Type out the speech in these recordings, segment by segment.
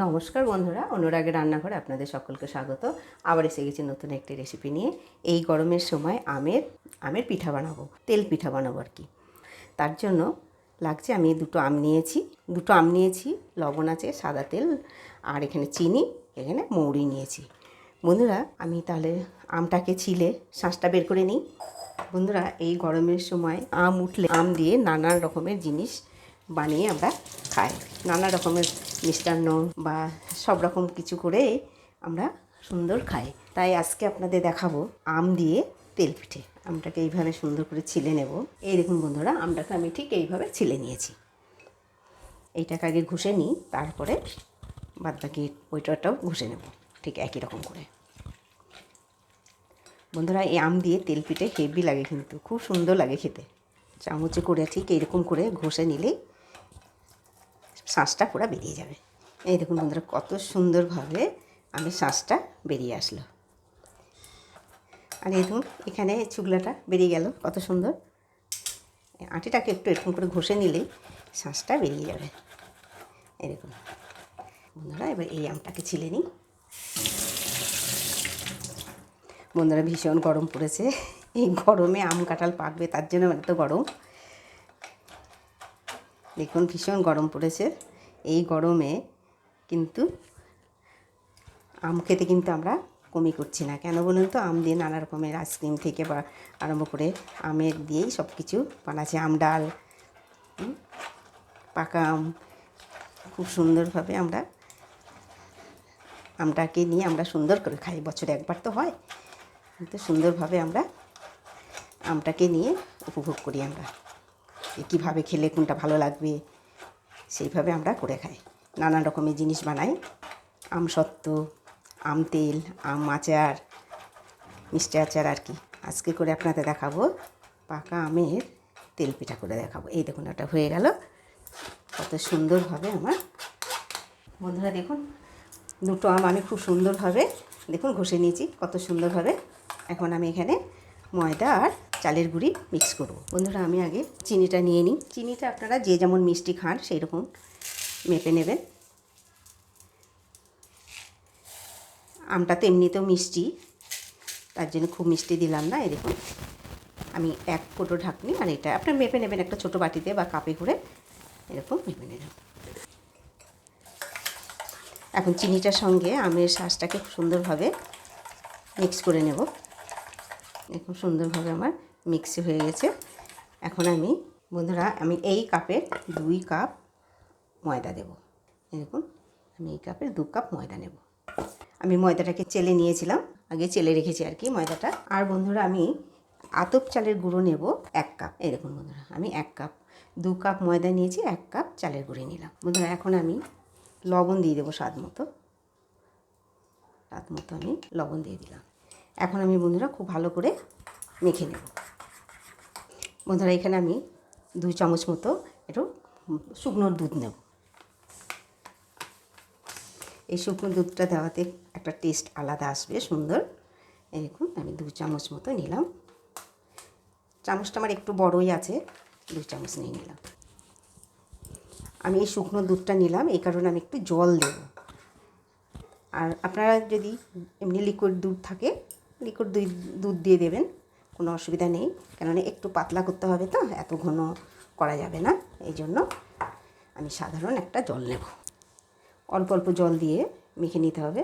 নমস্কার বন্ধুরা, অনুরাগের রান্নাঘরে আপনাদের সকলকে স্বাগত। আবার এসে গেছি নতুন একটি রেসিপি নিয়ে। এই গরমের সময় আমের পিঠা বানাবো, তেল পিঠা বানাবো আর কি। তার জন্য লাগছে, আমি দুটো আম নিয়েছি, লবণ আছে, সাদা তেল, আর এখানে চিনি, এখানে মৌরি নিয়েছি। বন্ধুরা, আমি তাহলে আমটাকে ছিলে শাঁসটা বের করে নিই। বন্ধুরা, এই গরমের সময় আম উঠলে আম দিয়ে নানান রকমের জিনিস বানিয়ে আমরা খাই। নানা রকমের মিষ্টান্ন বা সব রকম কিছু করে আমরা সুন্দর খাই। তাই আজকে আপনাদের দেখাবো আম দিয়ে তেল পিঠে। আমটাকে এইভাবে সুন্দর করে ছিলে নেব। এই দেখুন বন্ধুরা, আমটাকে আমি ঠিক এইভাবে ছিলে নিয়েছি। এইটাকে আগে ঘষে নিই, তারপরে বাদবাকি ওইটাটাও ঘষে নেব ঠিক একই রকম করে। বন্ধুরা, এই আম দিয়ে তেল পিঠে হেভি লাগে, কিন্তু খুব সুন্দর লাগে খেতে। চামচে করে ঠিক এইরকম করে ঘষে নিলেই শাঁসটা পুরো বেরিয়ে যাবে। এই দেখুন বন্ধুরা, কত সুন্দরভাবে আমের শাঁসটা বেরিয়ে আসলো। আর এই দেখুন, এখানে ছুগলাটা বেরিয়ে গেল, কত সুন্দর। আটিটাকে একটু এরকম করে ঘষে নিলেই শাঁসটা বেরিয়ে যাবে। এই দেখুন বন্ধুরা, এবার এই আমটাকে ছিলে নিই। বন্ধুরা, ভীষণ গরম পড়েছে। এই গরমে আম কাঁঠাল পাকবে, তার জন্য এত গরম। দেখুন ভীষণ গরম পড়েছে। এই গরমে কিন্তু আম খেতে কিন্তু আমরা কমই করছি না। কেন বলুন তো? আম দিয়ে নানা রকমের আইসক্রিম থেকে বা আরম্ভ করে আমের দিয়েই সব কিছু বানাচ্ছে। আম ডাল, পাকা আম, খুব সুন্দরভাবে আমরা আমটাকে নিয়ে আমরা সুন্দর করে খাই। বছরে একবার তো হয়, কিন্তু সুন্দরভাবে আমরা আমটাকে নিয়ে উপভোগ করি। আমরা কীভাবে খেলে কোনটা ভালো লাগবে সেইভাবে আমরা করে খাই। নানান রকমের জিনিস বানাই, আম সত্ত্ব, আম তেল, আম আচার, মিষ্টি আচার আর কি। আজকে করে আপনাদের দেখাবো পাকা আমের তেল পিঠা করে দেখাবো। এই দেখুন, ওটা হয়ে গেল কত সুন্দরভাবে আমার। বন্ধুরা দেখুন, দুটো আম আমি খুব সুন্দরভাবে দেখুন ঘষে নিয়েছি কত সুন্দরভাবে। এখন আমি এখানে ময়দা আর চালের গুঁড়ি মিক্স করব। বন্ধুরা, আমি আগে চিনিটা নিয়ে নিই। চিনিটা আপনারা যে যেমন মিষ্টি খান সেই রকম মেপে নেবেন। আমটা তো এমনিতেও মিষ্টি, তার জন্য খুব মিষ্টি দিলাম না। এই দেখুন, আমি এক কোটো ঢাকনি, আর এটা আপনার মেপে নেবেন একটা ছোটো বাটিতে বা কাপে করে, এরকম মেপে নেবেন। এখন চিনিটার সঙ্গে আমের শাঁসটাকে খুব সুন্দরভাবে মিক্স করে নেব। দেখুন সুন্দরভাবে আমার মিক্সি হয়ে গেছে। এখন আমি বন্ধুরা, আমি এই কাপের 2 কাপ ময়দা দেব। দেখুন, আমি এই কাপের 2 কাপ ময়দা নেব। আমি ময়দাটাকে চেলে নিয়েছিলাম, আগে চেলে রেখেছি আর কি ময়দাটা। আর বন্ধুরা, আমি আতপ চালের গুঁড়ো নেব 1 কাপ। এই দেখুন বন্ধুরা, আমি 1 কাপ, 2 কাপ ময়দা নিয়েছি, 1 কাপ চালের গুঁড়ো নিলাম। বন্ধুরা, এখন আমি লবণ দিয়ে দেবো স্বাদ মতো আমি লবণ দিয়ে দিলাম। এখন আমি বন্ধুরা খুব ভালো করে মেখে নেব। বন্ধুরা, এখানে আমি 2 চামচ মতো একটু শুকনো দুধ নেব। এই শুকনো দুধটা দেওয়াতে একটা টেস্ট আলাদা আসবে, সুন্দর। এই দেখুন, আমি 2 চামচ মতো নিলাম। চামচটা আমার একটু বড়ই আছে, 2 চামচ নিয়ে নিলাম। আমি এই শুকনো দুধটা নিলাম এই কারণে আমি একটু জল দেব। আর আপনারা যদি এমনি লিকুইড দুধ থাকে, লিকুইড দুধ দিয়ে দেবেন, কোনো অসুবিধা নেই। কেননা একটু পাতলা করতে হবে, তো এত ঘন করা যাবে না। এই জন্য আমি সাধারণ একটা জল নেব। অল্প অল্প জল দিয়ে মেখে নিতে হবে।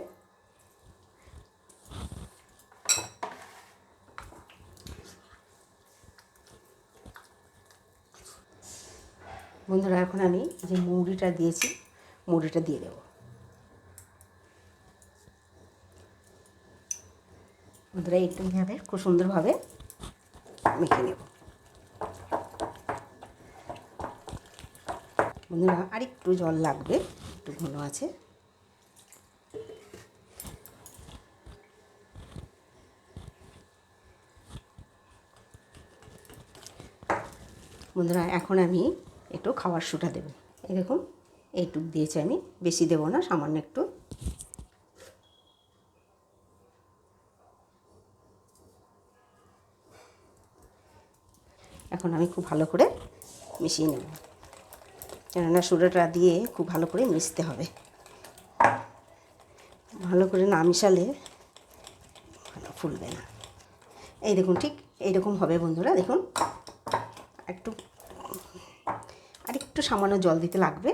বন্ধুরা, এখন আমি যে মুড়িটা দিয়েছি, মুড়িটা দিয়ে দেব। বন্ধুরা, এইভাবে খুব সুন্দরভাবে মেখে নেব। বন্ধুরা, আর একটু জল লাগবে, একটু ঘন আছে। বন্ধুরা, এখন আমি একটু খাওয়ার সোডা দেব। এই দেখুন, এইটুকু দিয়েছি আমি, বেশি দেবো না, সামান্য একটু। এখন আমি খুব ভালো করে মিশিয়ে নেব, কেননা সোডাটা দিয়ে খুব ভালো করে মিশতে হবে। ভালো করে না মিশালে ভালো ফুলবে না। এই দেখুন ঠিক এইরকম হবে বন্ধুরা। দেখুন আরেকটু সামান্য জল দিতে লাগবে।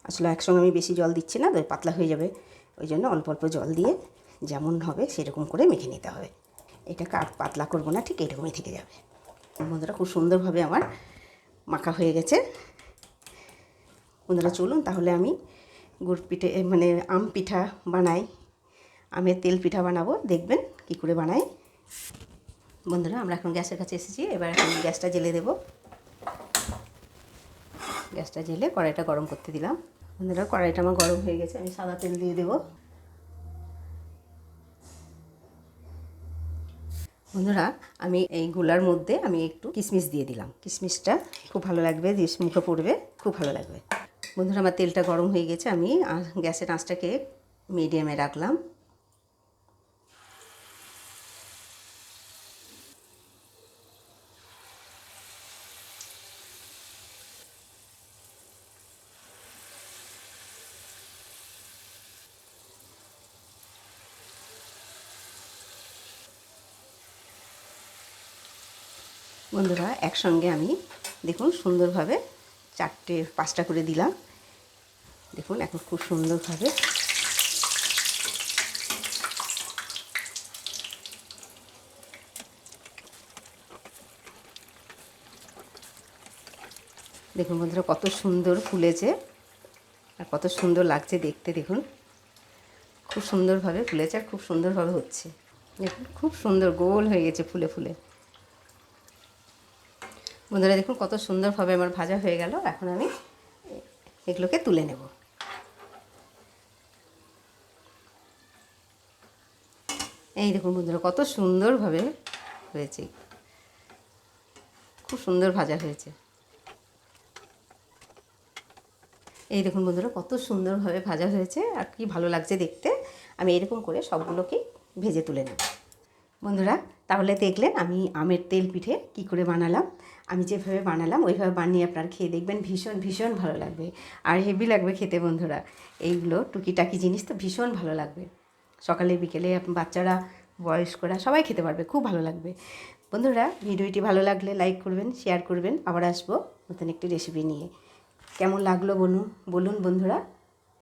আসলে একসঙ্গে আমি বেশি জল দিচ্ছি না, তো পাতলা হয়ে যাবে, ওই জন্য অল্প অল্প জল দিয়ে যেমন হবে সেরকম করে মেখে নিতে হবে। এটাকে আর পাতলা করবো না, ঠিক এরকমই থেকে যাবে। বন্ধুরা খুব সুন্দরভাবে আমার মাখা হয়ে গেছে। বন্ধুরা চলুন তাহলে আমি গুড় পিঠে মানে আম পিঠা বানাই, আমের তেল পিঠা বানাবো, দেখবেন কি করে বানাই। বন্ধুরা আমরা এখন গ্যাসের কাছে এসেছি, এবার এখন গ্যাসটা জ্বেলে দেব। গ্যাসটা জ্বেলে কড়াইটা গরম করতে দিলাম। বন্ধুরা কড়াইটা আমার গরম হয়ে গেছে, আমি সাদা তেল দিয়ে দেব। বন্ধুরা আমি এই গোলার মধ্যে আমি একটু কিশমিশ দিয়ে দিলাম। কিশমিশটা খুব ভালো লাগবে, মুখে পড়বে, খুব ভালো লাগবে। বন্ধুরা আমার তেলটা গরম হয়ে গেছে, আমি গ্যাসের আঁচটাকে মিডিয়ামে রাখলাম। বন্ধুরা একসঙ্গে আমি দেখুন সুন্দরভাবে 4-5টা করে দিলাম। দেখুন এখন খুব সুন্দরভাবে দেখুন বন্ধুরা কত সুন্দর ফুলেছে আর কত সুন্দর লাগছে দেখতে। দেখুন খুব সুন্দরভাবে ফুলেছে আর খুব সুন্দরভাবে হচ্ছে। দেখুন খুব সুন্দর গোল হয়ে গেছে ফুলে ফুলে। বন্ধুরা দেখুন কত সুন্দরভাবে আমার ভাজা হয়ে গেল। এখন আমি এগুলোকে তুলে নেব। এই দেখুন বন্ধুরা কত সুন্দরভাবে হয়েছে, খুব সুন্দর ভাজা হয়েছে। এই দেখুন বন্ধুরা কত সুন্দরভাবে ভাজা হয়েছে আর কি ভালো লাগছে দেখতে। আমি এরকম করে সবগুলোকেই ভেজে তুলে নেব। বন্ধুরা তাহলে দেখলেন আমি আমের তেল পিঠে কি করে বানালাম। আমি যেভাবে বানালাম ওইভাবে বানিয়ে আপনারা খেয়ে দেখবেন, ভীষণ ভীষণ ভালো লাগবে আর হেভি লাগবে খেতে। বন্ধুরা এইগুলো টুকিটাকি জিনিস তো ভীষণ ভালো লাগবে। সকালে বিকেলে বাচ্চারা বয়স্করা সবাই খেতে পারবে, খুব ভালো লাগবে। বন্ধুরা ভিডিওটি ভালো লাগলে লাইক করবেন, শেয়ার করবেন। আবার আসবো নতুন একটি রেসিপি নিয়ে। কেমন লাগলো বলুন বন্ধুরা।